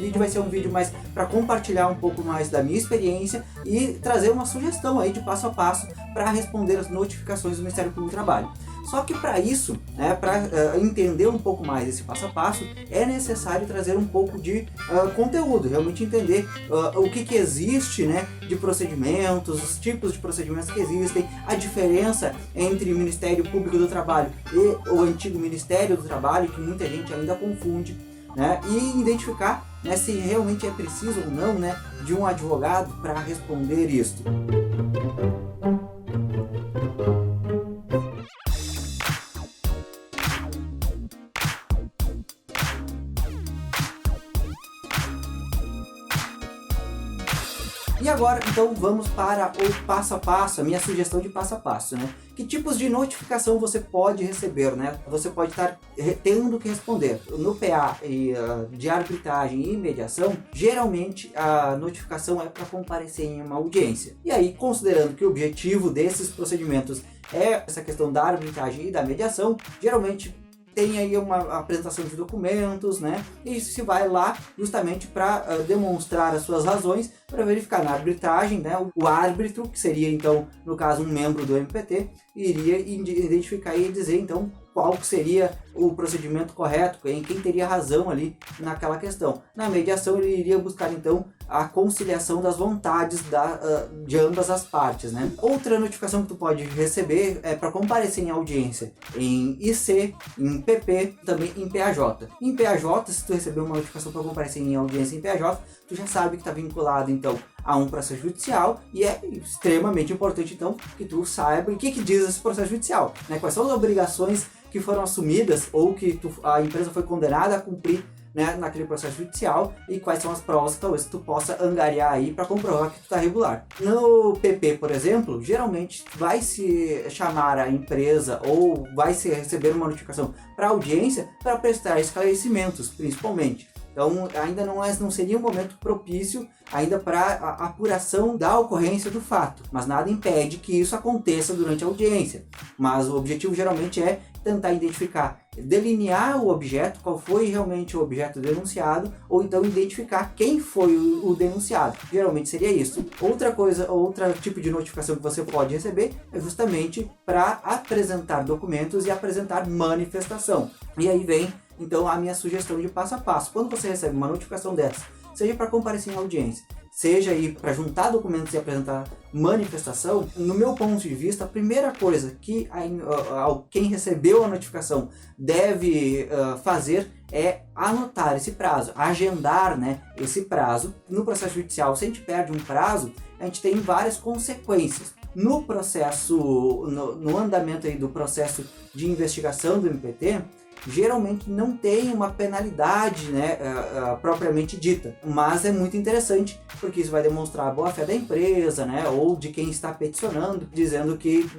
vídeo vai ser um vídeo mais para compartilhar um pouco mais da minha experiência e trazer uma sugestão aí de passo a passo para responder as notificações do Ministério Público do Trabalho. Só que para isso, né, para entender um pouco mais esse passo a passo, é necessário trazer um pouco de conteúdo, realmente entender o que existe, né, de procedimentos, os tipos de procedimentos que existem, a diferença entre o Ministério Público do Trabalho e o antigo Ministério do Trabalho, que muita gente ainda confunde, né, e identificar, né, se realmente é preciso ou não, né, de um advogado para responder isso. E agora, então, vamos para o passo a passo, a minha sugestão de passo a passo, né? Que tipos de notificação você pode receber, né? Você pode estar tendo que responder. No PA de arbitragem e mediação, geralmente a notificação é para comparecer em uma audiência. E aí, considerando que o objetivo desses procedimentos é essa questão da arbitragem e da mediação, geralmente tem aí uma apresentação de documentos, né? E se vai lá justamente para demonstrar as suas razões, para verificar na arbitragem, né? O árbitro, que seria então, no caso, um membro do MPT, iria identificar e dizer então qual seria o procedimento correto, quem teria razão ali naquela questão. Na mediação ele iria buscar então a conciliação das vontades de ambas as partes, né? Outra notificação que tu pode receber é para comparecer em audiência em IC, em PP, também em PAJ. Em PAJ, se tu receber uma notificação para comparecer em audiência em PAJ, tu já sabe que está vinculado então a um processo judicial e é extremamente importante então que tu saiba o que diz esse processo judicial, né? Quais são as obrigações que foram assumidas ou que a empresa foi condenada a cumprir, né, naquele processo judicial e quais são as provas que talvez tu possa angariar aí para comprovar que tu está regular. No PP, por exemplo, geralmente vai se chamar a empresa ou vai se receber uma notificação para audiência para prestar esclarecimentos, principalmente. Então ainda não seria um momento propício ainda para a apuração da ocorrência do fato, mas nada impede que isso aconteça durante a audiência. Mas o objetivo geralmente é tentar identificar, delinear o objeto, qual foi realmente o objeto denunciado, ou então identificar quem foi o denunciado. Geralmente seria isso. Outro tipo de notificação que você pode receber é justamente para apresentar documentos e apresentar manifestação. E aí vem então a minha sugestão de passo a passo. Quando você recebe uma notificação dessa, seja para comparecer em audiência, seja aí para juntar documentos e apresentar manifestação, no meu ponto de vista, a primeira coisa que quem recebeu a notificação deve fazer é anotar esse prazo, agendar, né, esse prazo. No processo judicial, se a gente perde um prazo, a gente tem várias consequências. No processo, no andamento aí do processo de investigação do MPT, geralmente não tem uma penalidade, né, propriamente dita, mas é muito interessante porque isso vai demonstrar a boa-fé da empresa, né, ou de quem está peticionando, dizendo que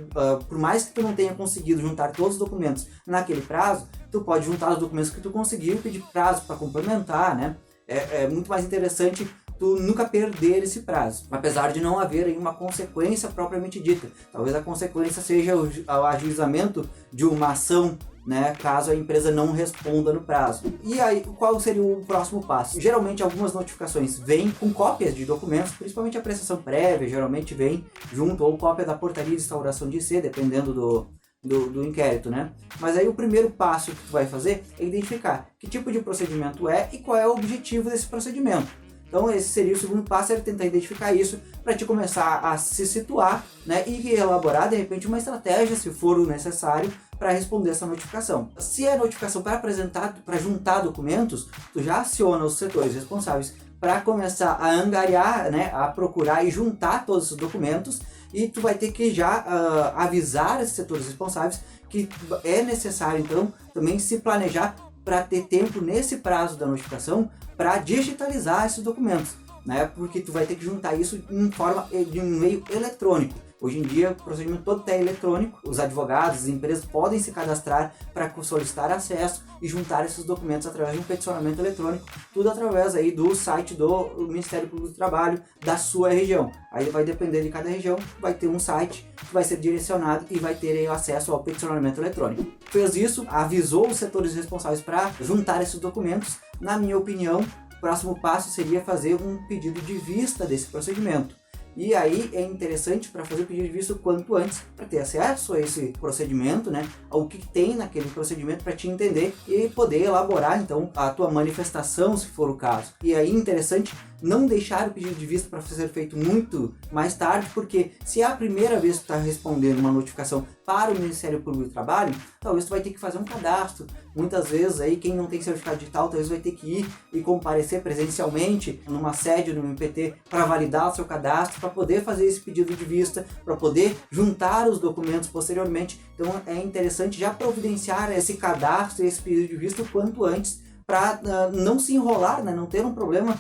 por mais que tu não tenha conseguido juntar todos os documentos naquele prazo, tu pode juntar os documentos que tu conseguiu e pedir prazo para complementar, né? É muito mais interessante tu nunca perder esse prazo, apesar de não haver aí uma consequência propriamente dita. Talvez a consequência seja o ajuizamento de uma ação, né, caso a empresa não responda no prazo. E aí, qual seria o próximo passo? Geralmente algumas notificações vêm com cópias de documentos, principalmente a prestação prévia, geralmente vem junto, ou cópia da portaria de instauração de IC, dependendo do inquérito, né? Mas aí o primeiro passo que tu vai fazer é identificar que tipo de procedimento é e qual é o objetivo desse procedimento. Então esse seria o segundo passo, é tentar identificar isso para te começar a se situar, né, e elaborar de repente uma estratégia, se for o necessário, para responder essa notificação. Se é notificação para apresentar, para juntar documentos, tu já aciona os setores responsáveis para começar a angariar, né, a procurar e juntar todos esses documentos, e tu vai ter que já avisar esses setores responsáveis que é necessário então também se planejar para ter tempo nesse prazo da notificação para digitalizar esses documentos, né? Porque tu vai ter que juntar isso em forma de um meio eletrônico. Hoje em dia, o procedimento todo é eletrônico, os advogados, as empresas podem se cadastrar para solicitar acesso e juntar esses documentos através de um peticionamento eletrônico, tudo através aí do site do Ministério Público do Trabalho da sua região. Aí vai depender de cada região, vai ter um site que vai ser direcionado e vai ter aí acesso ao peticionamento eletrônico. Fez isso, avisou os setores responsáveis para juntar esses documentos. Na minha opinião, O próximo passo seria fazer um pedido de vista desse procedimento. E aí é interessante para fazer o pedido de vista o quanto antes, para ter acesso a esse procedimento, né, ao que tem naquele procedimento para te entender e poder elaborar então a tua manifestação, se for o caso. E aí interessante não deixar o pedido de vista para ser feito muito mais tarde, porque se é a primeira vez que tu está respondendo uma notificação para o Ministério Público do Trabalho, talvez tu vai ter que fazer um cadastro. Muitas vezes aí quem não tem certificado digital, talvez vai ter que ir e comparecer presencialmente numa sede do MPT para validar o seu cadastro, para poder fazer esse pedido de vista, para poder juntar os documentos posteriormente. Então é interessante já providenciar esse cadastro e esse pedido de vista o quanto antes, para não se enrolar, né? Não ter um problema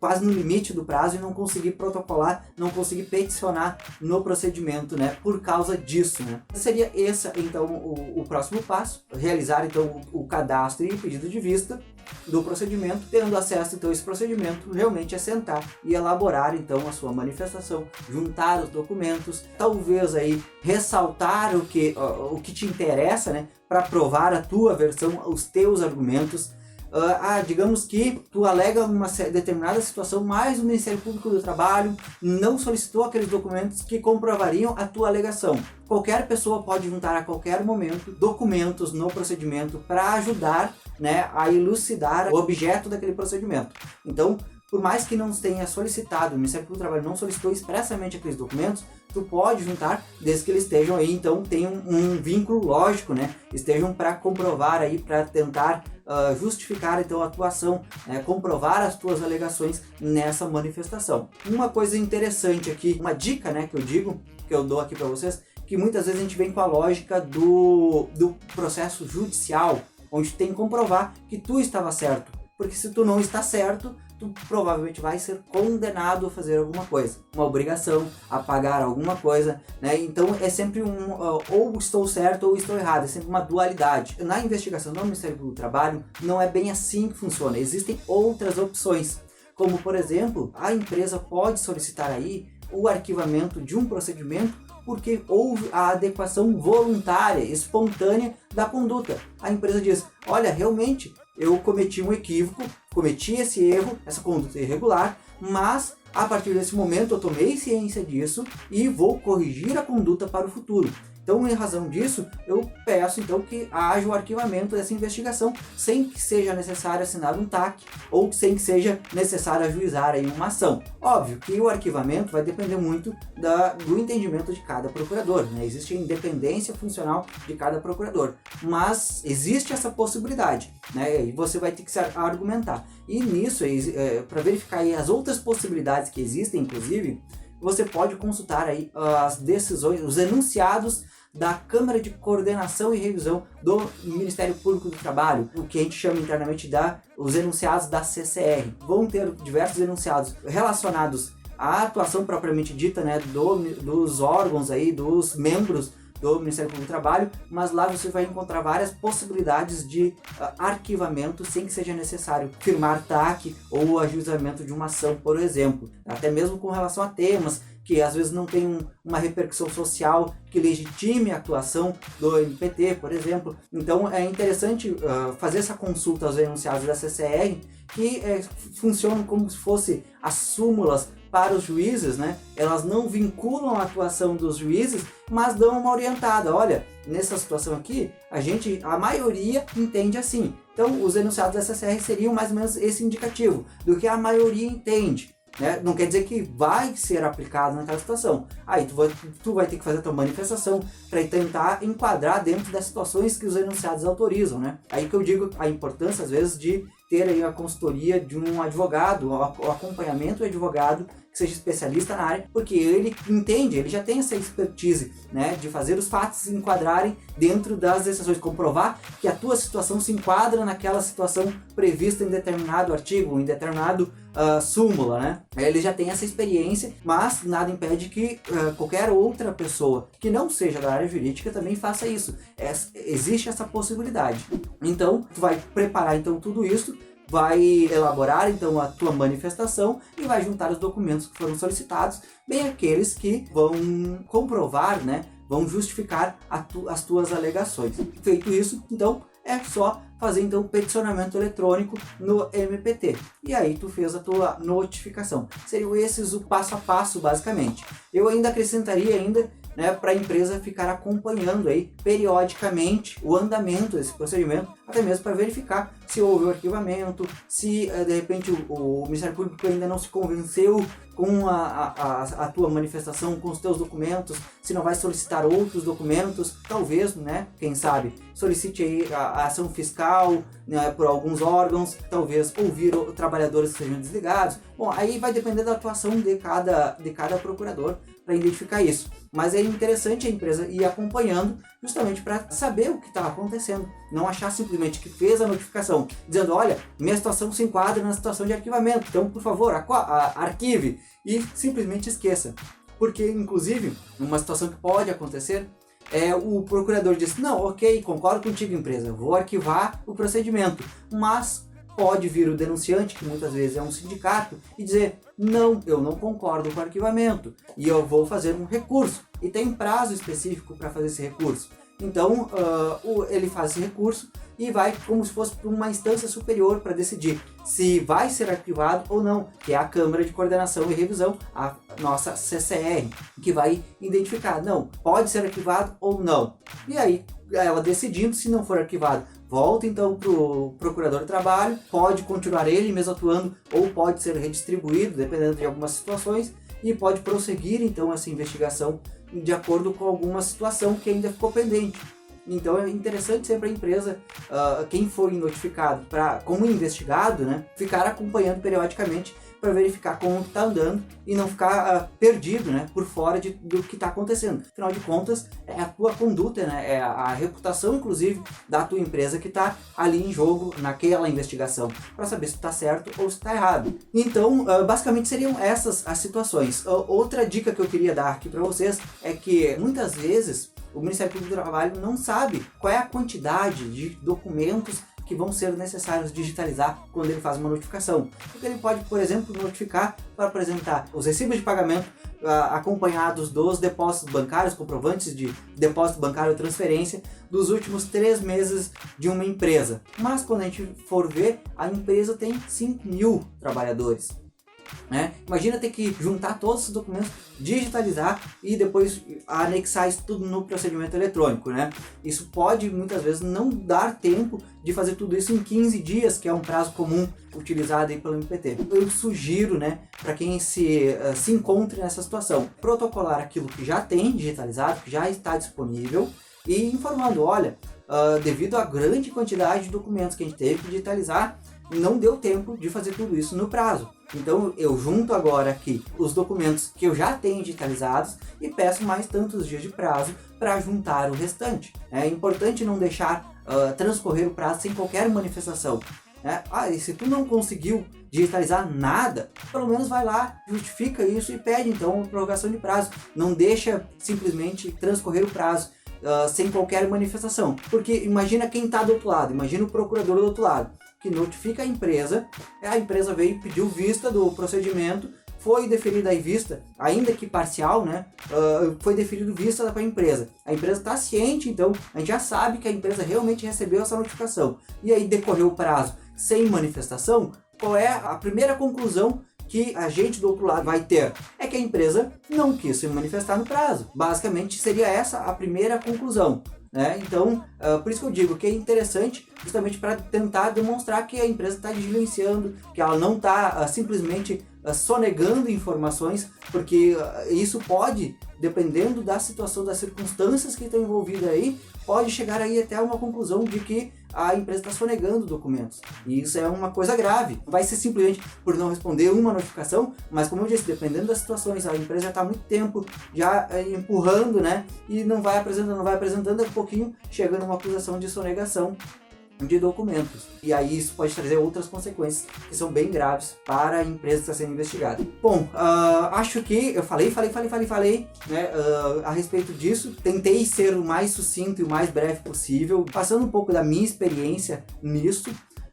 quase no limite do prazo e não conseguir protocolar, não conseguir peticionar no procedimento, né? Por causa disso, né? Seria esse então o próximo passo, realizar então o cadastro e pedido de vista do procedimento, tendo acesso então a esse procedimento, realmente é sentar e elaborar então a sua manifestação, juntar os documentos, talvez aí ressaltar o que te interessa, né? Para provar a tua versão, os teus argumentos. Digamos que tu alega uma determinada situação, mas o Ministério Público do Trabalho não solicitou aqueles documentos que comprovariam a tua alegação. Qualquer pessoa pode juntar a qualquer momento documentos no procedimento para ajudar, né, a elucidar o objeto daquele procedimento. Então, por mais que não tenha solicitado, o Ministério Público do Trabalho não solicitou expressamente aqueles documentos, tu pode juntar, desde que eles estejam aí, então tem um vínculo lógico, né? Estejam para comprovar aí, para tentar justificar então a tua ação, comprovar as tuas alegações nessa manifestação. Uma coisa interessante aqui, uma dica, né, que eu dou aqui para vocês, que muitas vezes a gente vem com a lógica do processo judicial, onde tu tem que comprovar que tu estava certo, porque se tu não está certo, tu provavelmente vai ser condenado a fazer alguma coisa, uma obrigação, a pagar alguma coisa, né? Então é sempre ou estou certo ou estou errado, é sempre uma dualidade. Na investigação do Ministério Público do Trabalho, não é bem assim que funciona, existem outras opções, como por exemplo, a empresa pode solicitar aí o arquivamento de um procedimento porque houve a adequação voluntária, espontânea da conduta. A empresa diz, olha, realmente eu cometi um equívoco, cometi esse erro, essa conduta irregular, mas a partir desse momento eu tomei ciência disso e vou corrigir a conduta para o futuro. Então, em razão disso, eu peço então que haja o arquivamento dessa investigação sem que seja necessário assinar um TAC ou sem que seja necessário ajuizar aí uma ação. Óbvio que o arquivamento vai depender muito do entendimento de cada procurador, né? Existe a independência funcional de cada procurador, mas existe essa possibilidade, né? E você vai ter que se argumentar. E nisso, para verificar aí as outras possibilidades que existem, inclusive, você pode consultar aí as decisões, os enunciados da Câmara de Coordenação e Revisão do Ministério Público do Trabalho, o que a gente chama internamente os enunciados da CCR. Vão ter diversos enunciados relacionados à atuação propriamente dita, né, dos órgãos aí, dos membros do Ministério Público do Trabalho, mas lá você vai encontrar várias possibilidades de arquivamento sem que seja necessário firmar TAC ou ajuizamento de uma ação, por exemplo. Até mesmo com relação a temas que às vezes não tem uma repercussão social que legitime a atuação do MPT, por exemplo. Então é interessante fazer essa consulta aos enunciados da CCR, que funcionam como se fossem as súmulas para os juízes, né? Elas não vinculam a atuação dos juízes, mas dão uma orientada. Olha, nessa situação aqui, a maioria entende assim. Então, os enunciados da CCR seriam mais ou menos esse indicativo do que a maioria entende, né? Não quer dizer que vai ser aplicado naquela situação. Aí tu vai ter que fazer a tua manifestação para tentar enquadrar dentro das situações que os enunciados autorizam, né? Aí que eu digo a importância, às vezes, de ter aí a consultoria de um advogado, o acompanhamento do advogado que seja especialista na área, porque ele entende, ele já tem essa expertise, né, de fazer os fatos se enquadrarem dentro das decisões, comprovar que a tua situação se enquadra naquela situação prevista em determinado artigo, em determinado súmula, né? Ele já tem essa experiência, mas nada impede que qualquer outra pessoa que não seja da área jurídica também faça isso. Existe essa possibilidade. Então, tu vai preparar então tudo isso, vai elaborar então a tua manifestação e vai juntar os documentos que foram solicitados, bem aqueles que vão comprovar, né, vão justificar as tuas alegações. Feito isso, então é só fazer então o peticionamento eletrônico no MPT. E aí tu fez a tua notificação. Seriam esses o passo a passo, basicamente. Eu ainda acrescentaria para a empresa ficar acompanhando aí periodicamente o andamento desse procedimento, até mesmo para verificar se houve o arquivamento, se de repente o Ministério Público ainda não se convenceu com a tua manifestação, com os teus documentos, se não vai solicitar outros documentos, talvez, quem sabe, solicite aí a ação fiscal, por alguns órgãos, talvez ouvir trabalhadores que sejam desligados. Bom, aí vai depender da atuação de cada procurador para identificar isso. Mas é interessante a empresa ir acompanhando justamente para saber o que está acontecendo. Não achar simplesmente que fez a notificação dizendo, olha, minha situação se enquadra na situação de arquivamento, então por favor, arquive, e simplesmente esqueça. Porque, inclusive, uma situação que pode acontecer o procurador diz, não, ok, concordo contigo, empresa, vou arquivar o procedimento, mas pode vir o denunciante, que muitas vezes é um sindicato, e dizer, não, eu não concordo com o arquivamento e eu vou fazer um recurso. E tem prazo específico para fazer esse recurso. Então, ele faz esse recurso e vai como se fosse para uma instância superior para decidir se vai ser arquivado ou não, que é a Câmara de Coordenação e Revisão, a nossa CCR, que vai identificar, não, pode ser arquivado ou não. E aí, ela decidindo, se não for arquivado, volta então para o Procurador do Trabalho, pode continuar ele mesmo atuando ou pode ser redistribuído, dependendo de algumas situações, e pode prosseguir então essa investigação de acordo com alguma situação que ainda ficou pendente. Então é interessante sempre a empresa, quem foi notificado como investigado, ficar acompanhando periodicamente para verificar como está andando e não ficar perdido, por fora do que está acontecendo. Afinal de contas, é a tua conduta, é a reputação, inclusive, da tua empresa que está ali em jogo naquela investigação, para saber se está certo ou se está errado. Então, basicamente seriam essas as situações. Outra dica que eu queria dar aqui para vocês é que muitas vezes o Ministério Público do Trabalho não sabe qual é a quantidade de documentos que vão ser necessários digitalizar quando ele faz uma notificação. Porque ele pode, por exemplo, notificar para apresentar os recibos de pagamento acompanhados dos depósitos bancários, comprovantes de depósito bancário ou transferência dos últimos 3 meses de uma empresa. Mas quando a gente for ver, a empresa tem 5.000 trabalhadores. Imagina ter que juntar todos os documentos, digitalizar e depois anexar isso tudo no procedimento eletrônico, Isso pode muitas vezes não dar tempo de fazer tudo isso em 15 dias, que é um prazo comum utilizado aí pelo MPT. Eu sugiro, para quem se encontre nessa situação, protocolar aquilo que já tem digitalizado, que já está disponível, e informando, olha, devido à grande quantidade de documentos que a gente teve que digitalizar, não deu tempo de fazer tudo isso no prazo. Então eu junto agora aqui os documentos que eu já tenho digitalizados e peço mais tantos dias de prazo para juntar o restante. É importante não deixar transcorrer o prazo sem qualquer manifestação. E se tu não conseguiu digitalizar nada, pelo menos vai lá, justifica isso e pede então uma prorrogação de prazo. Não deixa simplesmente transcorrer o prazo sem qualquer manifestação. Porque imagina quem está do outro lado, imagina o procurador do outro lado, que notifica a empresa veio e pediu vista do procedimento, foi deferida a vista, ainda que parcial, foi deferido vista para a empresa. A empresa está ciente, então a gente já sabe que a empresa realmente recebeu essa notificação. E aí decorreu o prazo sem manifestação, qual é a primeira conclusão que a gente do outro lado vai ter? É que a empresa não quis se manifestar no prazo. Basicamente seria essa a primeira conclusão. Então, por isso que eu digo que é interessante justamente para tentar demonstrar que a empresa está diligenciando, que ela não está simplesmente sonegando informações, porque isso pode, dependendo da situação, das circunstâncias que estão envolvidas aí, pode chegar aí até uma conclusão de que a empresa está sonegando documentos. E isso é uma coisa grave. Não vai ser simplesmente por não responder uma notificação, mas como eu disse, dependendo das situações, a empresa já está há muito tempo já empurrando, e não vai apresentando, daqui a pouquinho chega numa acusação de sonegação de documentos. E aí isso pode trazer outras consequências que são bem graves para a empresa que está sendo investigada. Bom, acho que eu falei, a respeito disso. Tentei ser o mais sucinto e o mais breve possível, passando um pouco da minha experiência nisso.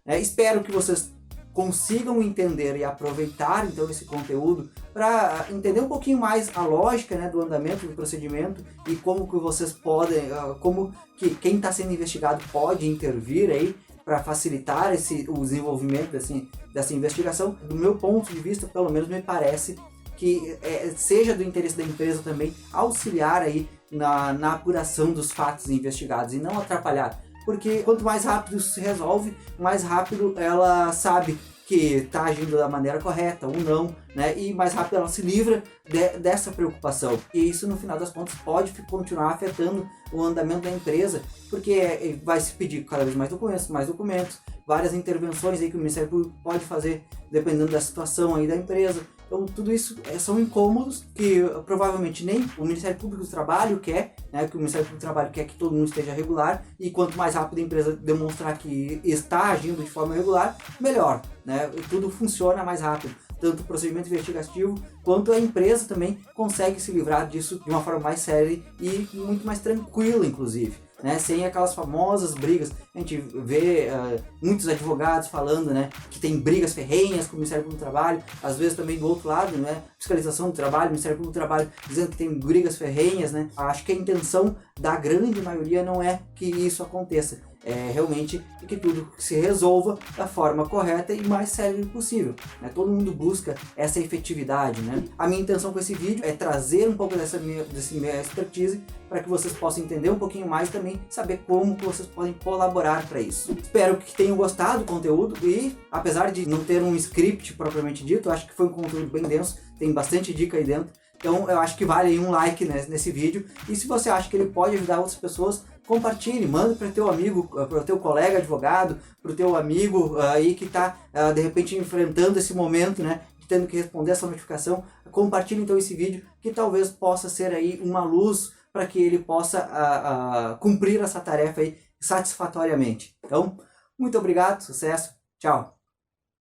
Espero que vocês consigam entender e aproveitar então esse conteúdo para entender um pouquinho mais a lógica do andamento do procedimento e como que vocês podem, como que quem está sendo investigado pode intervir aí para facilitar o desenvolvimento dessa investigação, do meu ponto de vista, pelo menos me parece que seja do interesse da empresa também auxiliar aí na apuração dos fatos investigados e não atrapalhar. Porque quanto mais rápido isso se resolve, mais rápido ela sabe que está agindo da maneira correta ou não, né? E mais rápido ela se livra dessa preocupação. E isso, no final das contas, pode continuar afetando o andamento da empresa, porque vai se pedir cada vez mais documentos, várias intervenções aí que o Ministério Público pode fazer dependendo da situação aí da empresa. Então, tudo isso são incômodos que provavelmente nem o Ministério Público do Trabalho quer, né? Que o Ministério Público do Trabalho quer que todo mundo esteja regular, e quanto mais rápido a empresa demonstrar que está agindo de forma regular, melhor, né? Tudo funciona mais rápido. Tanto o procedimento investigativo quanto a empresa também consegue se livrar disso de uma forma mais séria e muito mais tranquila, inclusive, né? Sem aquelas famosas brigas. A gente vê muitos advogados falando, né, que tem brigas ferrenhas com o Ministério Público do Trabalho, às vezes também do outro lado, né, fiscalização do trabalho, o Ministério Público do Trabalho dizendo que tem brigas ferrenhas, né? Acho que a intenção da grande maioria não é que isso aconteça. É realmente que tudo se resolva da forma correta e mais séria possível, né? Todo mundo busca essa efetividade, né? A minha intenção com esse vídeo é trazer um pouco dessa minha expertise para que vocês possam entender um pouquinho mais e também saber como que vocês podem colaborar para isso. Espero que tenham gostado do conteúdo e, apesar de não ter um script propriamente dito, acho que foi um conteúdo bem denso, tem bastante dica aí dentro. Então eu acho que vale aí um like nesse vídeo, e se você acha que ele pode ajudar outras pessoas, compartilhe, manda para o teu amigo, para o teu colega advogado, para o teu amigo aí que está de repente enfrentando esse momento, né, tendo que responder essa notificação. Compartilhe então esse vídeo, que talvez possa ser aí uma luz para que ele possa cumprir essa tarefa aí satisfatoriamente. Então, muito obrigado, sucesso, tchau!